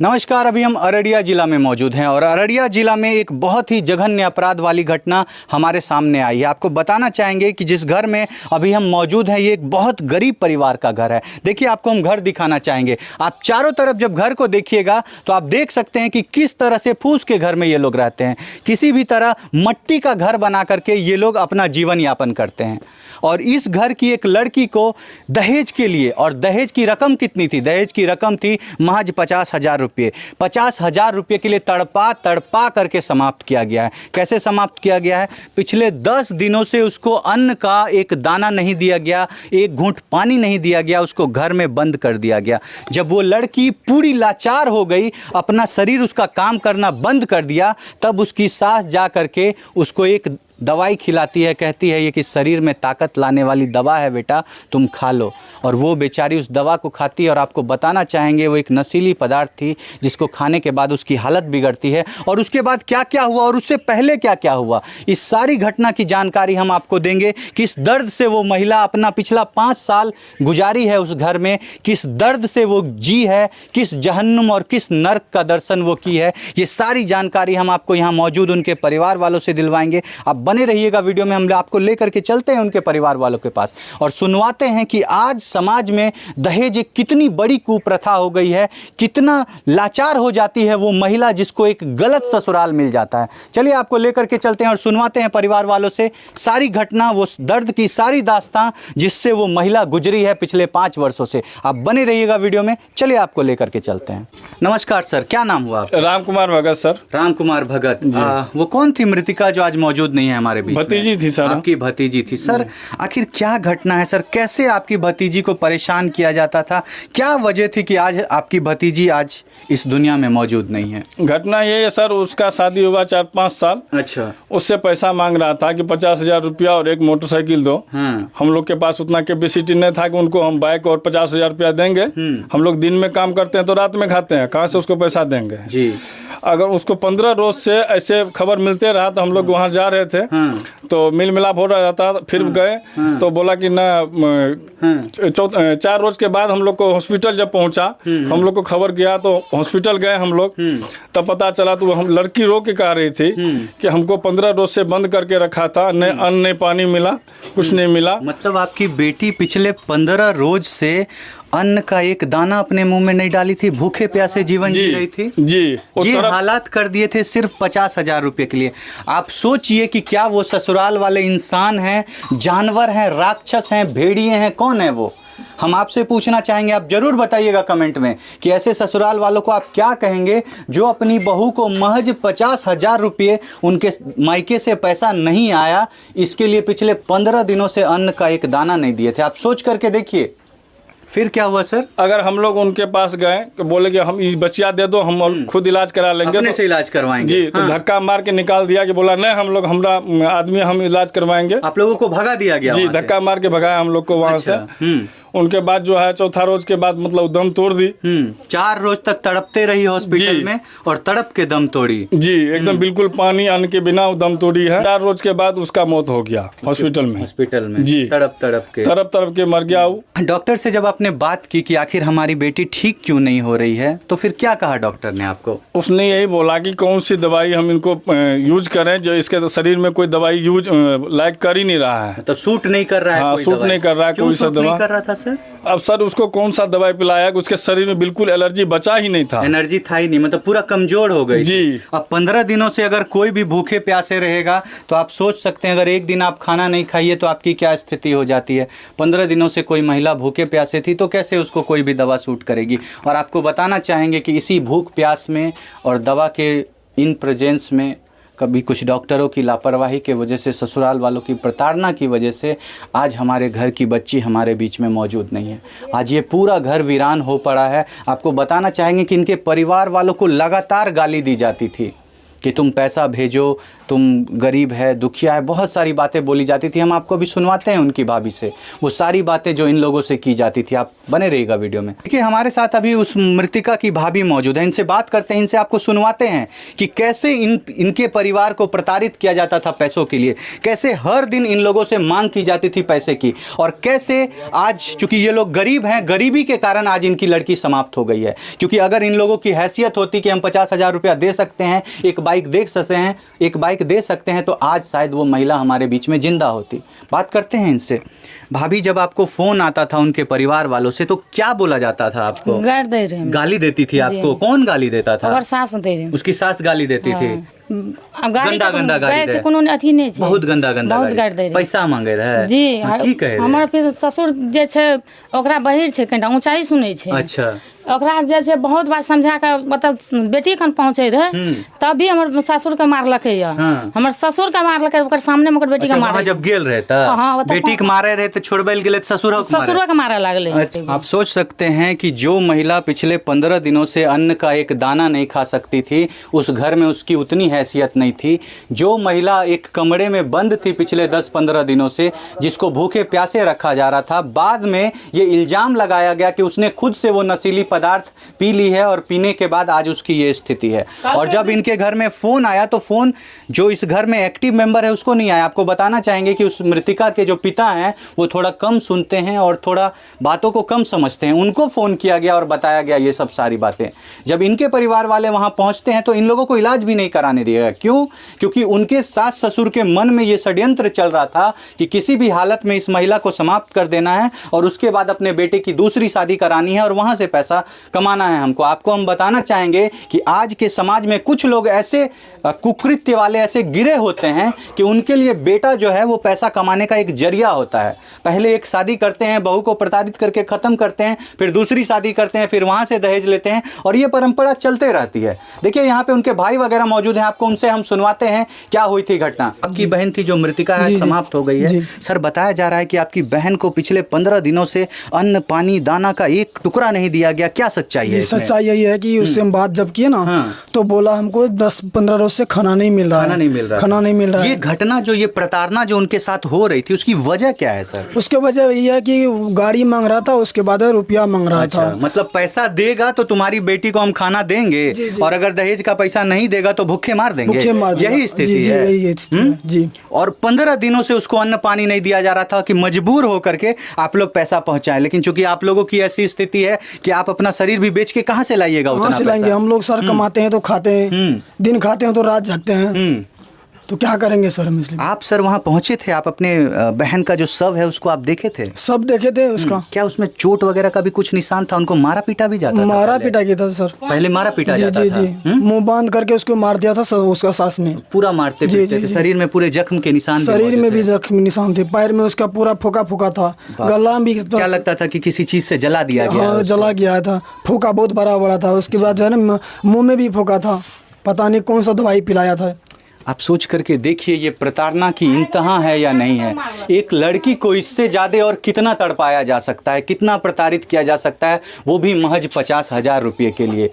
नमस्कार। अभी हम अररिया जिला में मौजूद हैं और अररिया जिला में एक बहुत ही जघन्य अपराध वाली घटना हमारे सामने आई है। आपको बताना चाहेंगे कि जिस घर में अभी हम मौजूद हैं ये एक बहुत गरीब परिवार का घर है। देखिए, आपको हम घर दिखाना चाहेंगे। आप चारों तरफ जब घर को देखिएगा तो आप देख सकते हैं कि किस तरह से फूस के घर में ये लोग रहते हैं। किसी भी तरह मट्टी का घर बना करके ये लोग अपना जीवन यापन करते हैं। और इस घर की एक लड़की को दहेज के लिए, और दहेज की रकम कितनी थी? दहेज की रकम थी महज 50,000 रुपये। 50,000 रुपये के लिए तड़पा करके समाप्त किया गया है। कैसे समाप्त किया गया है? पिछले 10 दिनों से उसको अन्न का एक दाना नहीं दिया गया, एक घूंट पानी नहीं दिया गया, उसको घर में बंद कर दिया गया। जब वो लड़की पूरी लाचार हो गई, अपना शरीर उसका काम करना बंद कर दिया, तब उसकी सास जा करके उसको एक दवाई खिलाती है। कहती है ये कि शरीर में ताकत लाने वाली दवा है बेटा, तुम खा लो। और वो बेचारी उस दवा को खाती है। और आपको बताना चाहेंगे वो एक नशीली पदार्थ थी जिसको खाने के बाद उसकी हालत बिगड़ती है। और उसके बाद क्या क्या हुआ और उससे पहले क्या क्या हुआ, इस सारी घटना की जानकारी हम आपको देंगे। किस दर्द से वो महिला अपना पिछला 5 साल गुजारी है उस घर में, किस दर्द से वो जी है, किस जहन्नुम और किस नर्क का दर्शन वो की है, ये सारी जानकारी हम आपको यहाँ मौजूद उनके परिवार वालों से दिलवाएंगे। आप बने रहिएगा वीडियो में। हम आपको लेकर के चलते हैं उनके परिवार वालों के पास और सुनवाते हैं कि आज समाज में दहेज एक कितनी बड़ी कुप्रथा हो गई है, कितना लाचार हो जाती है वो महिला जिसको एक गलत ससुराल मिल जाता है। चलिए आपको लेकर के चलते हैं और सुनवाते हैं परिवार वालों से सारी घटना, वो दर्द की सारी दास्तां जिससे वो महिला गुजरी है पिछले 5 वर्षों से। आप बने रहिएगा वीडियो में। चलिए आपको लेकर के चलते हैं। नमस्कार सर, क्या नाम हुआ आपका? राम कुमार भगत सर। राम कुमार भगत। वो कौन थी मृतिका जो आज मौजूद नहीं है हमारे बीच? भतीजी थी सर। आपकी भतीजी थी सर। आखिर क्या घटना है सर? कैसे आपकी भतीजी को परेशान किया जाता था? क्या वजह थी कि आज आपकी भतीजी आज इस दुनिया में मौजूद नहीं है? घटना ये है सर, उसका शादी हुआ 4-5 साल। अच्छा। उससे पैसा मांग रहा था कि 50,000 रुपया और एक मोटरसाइकिल दो। हम लोग के पास उतना कैपेसिटी नहीं था कि उनको हम बाइक और 50,000 रुपया देंगे। हम लोग दिन में काम करते हैं तो रात में खाते हैं, कहाँ से उसको पैसा देंगे जी। अगर उसको 15 रोज से ऐसे खबर मिलते रहा तो हम लोग वहाँ जा रहे थे तो मिल मिलाप हो रहा था। फिर गए तो बोला कि ना 4 रोज के बाद हम लोग को हॉस्पिटल जब पहुँचा, हम लोग को खबर किया तो हॉस्पिटल गए हम लोग। तब पता चला तो हम लड़की रो के कह रही थी कि हमको 15 रोज से बंद करके रखा था, न अन्न नहीं पानी मिला, कुछ नहीं मिला। मतलब आपकी बेटी पिछले 15 रोज से अन्न का एक दाना अपने मुंह में नहीं डाली थी, भूखे प्यासे जीवन जी रही थी जी। ये हालात कर दिए थे सिर्फ 50,000 रुपये के लिए। आप सोचिए कि क्या वो ससुराल वाले इंसान हैं, जानवर हैं, राक्षस हैं, भेड़िए हैं, कौन है वो? हम आपसे पूछना चाहेंगे, आप जरूर बताइएगा कमेंट में कि ऐसे ससुराल वालों को आप क्या कहेंगे जो अपनी बहू को महज 50,000 रुपये, उनके मायके से पैसा नहीं आया, इसके लिए पिछले 15 दिनों से अन्न का एक दाना नहीं दिए थे। आप सोच करके देखिए फिर क्या हुआ सर? अगर हम लोग उनके पास गए तो बोले कि हम बचिया दे दो, हम खुद इलाज करा लेंगे, अपने से इलाज करवाएंगे जी। तो धक्का मार के निकाल दिया कि बोला नहीं, हम लोग हमारा आदमी हम इलाज करवाएंगे। आप लोगों को भगा दिया गया जी, धक्का मार के भगाया हम लोग को वहाँ से। उनके बाद जो है 4था रोज के बाद मतलब दम तोड़ दी। 4 रोज तक तड़पते रही हॉस्पिटल में और तड़प के दम तोड़ी जी। एकदम बिल्कुल पानी अन्न के बिना दम तोड़ी है। 4 रोज के बाद उसका मौत हो गया हॉस्पिटल में जी। तड़प तड़प के मर गया वो। डॉक्टर से जब आपने बात की कि आखिर हमारी बेटी ठीक क्यों नहीं हो रही है, तो फिर क्या कहा डॉक्टर ने आपको? उसने यही बोला कि कौन सी दवाई हम इनको यूज करें जो इसके शरीर में कोई दवाई यूज लायक कर ही नहीं रहा है। तो सूट नहीं कर रहा है? हाँ, सूट नहीं कर रहा है कोई सा दवा कर रहा था सर। अब सर उसको कौन सा दवाई पिलाया कि उसके शरीर में बिल्कुल एलर्जी बचा ही नहीं था। एनर्जी था ही नहीं, मतलब पूरा कमजोर हो गई जी। अब 15 दिनों से अगर कोई भी भूखे प्यासे रहेगा तो आप सोच सकते हैं अगर एक दिन आप खाना नहीं खाइए तो आपकी क्या स्थिति हो जाती है। 15 दिनों से कोई महिला भूखे प्यासे थी तो कैसे उसको कोई भी दवा सूट करेगी। और आपको बताना चाहेंगे कि इसी भूख प्यास में और दवा के इन प्रेजेंस में कभी कुछ डॉक्टरों की लापरवाही के वजह से, ससुराल वालों की प्रताड़ना की वजह से आज हमारे घर की बच्ची हमारे बीच में मौजूद नहीं है। आज ये पूरा घर वीरान हो पड़ा है। आपको बताना चाहेंगे कि इनके परिवार वालों को लगातार गाली दी जाती थी कि तुम पैसा भेजो, तुम गरीब है, दुखिया है, बहुत सारी बातें बोली जाती थी। हम आपको भी सुनवाते हैं उनकी भाभी से वो सारी बातें जो इन लोगों से की जाती थी। आप बने रहिएगा वीडियो में। देखिए हमारे साथ अभी उस मृतिका की भाभी मौजूद है, इनसे बात करते हैं, इनसे आपको सुनवाते हैं कि कैसे इनके परिवार को प्रताड़ित किया जाता था पैसों के लिए, कैसे हर दिन इन लोगों से मांग की जाती थी पैसे की, और कैसे आज चूंकि ये लोग गरीब हैं, गरीबी के कारण आज इनकी लड़की समाप्त हो गई है। क्योंकि अगर इन लोगों की हैसियत होती कि हम 50,000 रुपया दे सकते हैं, एक बाइक दे सकते हैं, तो आज शायद वो महिला हमारे बीच में जिंदा होती। बात करते हैं इनसे। भाभी, जब आपको फोन आता था उनके परिवार वालों से तो क्या बोला जाता था आपको? गाली देती थी आपको? कौन गाली देता था? सास दे रही। उसकी सास गाली देती थी? गंदा गाली दे, कोनो अथी नहीं छै, बहुत गंदा गाली, पैसा मांगे रहे जी। की कहे हमर फिर ससुर जे छै ओकरा बहिर छै, कनिटा ऊंचाई सुनै छै। अच्छा। ओकरा जे छै बहुत बात समझा के, मतलब बेटी खन पहुंचे रहे तब भी हमर ससुर के मारलकै या। हमर ससुर के मारलकै, ओकर सामने में ओकर बेटी के मारे। जब गेल रहे त बेटी के मारे रहे त छोड़बैल गेले ससुर के मारे लागले। आप सोच सकते हैं कि जो महिला पिछले 15 दिनों से अन्न का एक दाना नहीं खा सकती थी, उस घर में उसकी उतनी हैसियत नहीं थी। जो महिला एक कमरे में बंद थी पिछले 10-15 दिनों से, जिसको भूखे प्यासे रखा जा रहा था, बाद में ये इल्जाम लगाया गया कि उसने खुद से वो नशीली पदार्थ पी ली है और पीने के बाद आज उसकी ये स्थिति है। और जब इनके घर में फोन आया तो फोन जो इस घर में एक्टिव मेंबर है उसको नहीं आया। आपको बताना चाहेंगे कि उस मृतिका के जो पिता हैं वो थोड़ा कम सुनते हैं और थोड़ा बातों को कम समझते हैं। उनको फोन किया गया और बताया गया ये सब सारी बातें। जब इनके परिवार वाले वहां पहुंचते हैं तो इन लोगों को इलाज भी नहीं कराने दिया गया। क्यों? क्योंकि उनके सास ससुर के मन में ये षड्यंत्र चल रहा था कि किसी भी हालत में इस महिला को समाप्त कर देना है और उसके बाद अपने बेटे की दूसरी शादी करानी है और वहां से पैसा कमाना है हमको। आपको हम बताना चाहेंगे कि आज के समाज में कुछ लोग ऐसे कुकृत्य वाले ऐसे गिरे होते हैं कि उनके लिए बेटा जो है वो पैसा कमाने का एक जरिया होता है। पहले एक शादी करते हैं, बहू को प्रताड़ित करके खत्म करते हैं, फिर दूसरी शादी करते हैं, फिर वहां से दहेज लेते हैं और ये परंपरा चलते रहती है। देखिए यहाँ पे उनके भाई वगैरह मौजूद हैं, आपको उनसे हम सुनवाते हैं क्या हुई थी घटना। आपकी बहन थी जो मृतिका है, समाप्त हो गई है। सर, बताया जा रहा है कि आपकी बहन को पिछले 15 दिनों से अन्न पानी दाना का एक टुकड़ा नहीं दिया गया, क्या सच्चाई है? सच्चाई यही है कि उससे हम बात जब किए ना तो बोला हमको 10-15 रोज से खाना नहीं मिल रहा है। खाना नहीं मिल रहा है। ये घटना जो ये प्रताड़ना जो उनके साथ हो रही थी उसकी वजह क्या है सर? उसके वजह यही है कि गाड़ी मांग रहा था, उसके बाद रुपया मांग रहा था। मतलब पैसा देगा तो तुम्हारी बेटी को हम खाना देंगे और अगर दहेज का पैसा नहीं देगा तो भूखे मार देंगे, यही स्थिति है जी। और 15 दिनों से उसको अन्न पानी नहीं दिया जा रहा था कि मजबूर होकर के आप लोग पैसा पहुंचाएं। लेकिन चूंकि आप लोगों की ऐसी स्थिति है कि आप अपना शरीर भी बेच के कहां से लाइएगा उतना पैसा? लाएंगे हम लोग सर, कमाते हैं तो खाते हैं, दिन खाते हैं तो रात जगते हैं, तो क्या करेंगे सर हम इसलिए। आप सर वहाँ पहुंचे थे, आप अपने बहन का जो शव है उसको आप देखे थे? सब देखे थे उसका। क्या उसमें चोट वगैरह का भी कुछ निशान था? उनको मारा पीटा भी जाता था? मारा पीटा किया था सर, पहले मारा पीटा जाता था। मुंह बांध करके उसको मार दिया था उसका सास ने, पूरा मारते पीटते थे। शरीर में पूरे जख्म के निशान, शरीर में भी जख्म निशान थे, पैर में उसका पूरा फूका फूका था, गला में भी। क्या लगता था कि किसी चीज से जला दिया गया? जला गया था, फूका बहुत बड़ा था। उसके बाद जो है ना मुंह में भी फूका था, पता नहीं कौन सा दवाई पिलाया था। आप सोच करके देखिए ये प्रताड़ना की इंतहा है या नहीं है। एक लड़की को इससे ज़्यादा और कितना तड़पाया जा सकता है, कितना प्रताड़ित किया जा सकता है, वो भी महज 50,000 रुपये के लिए।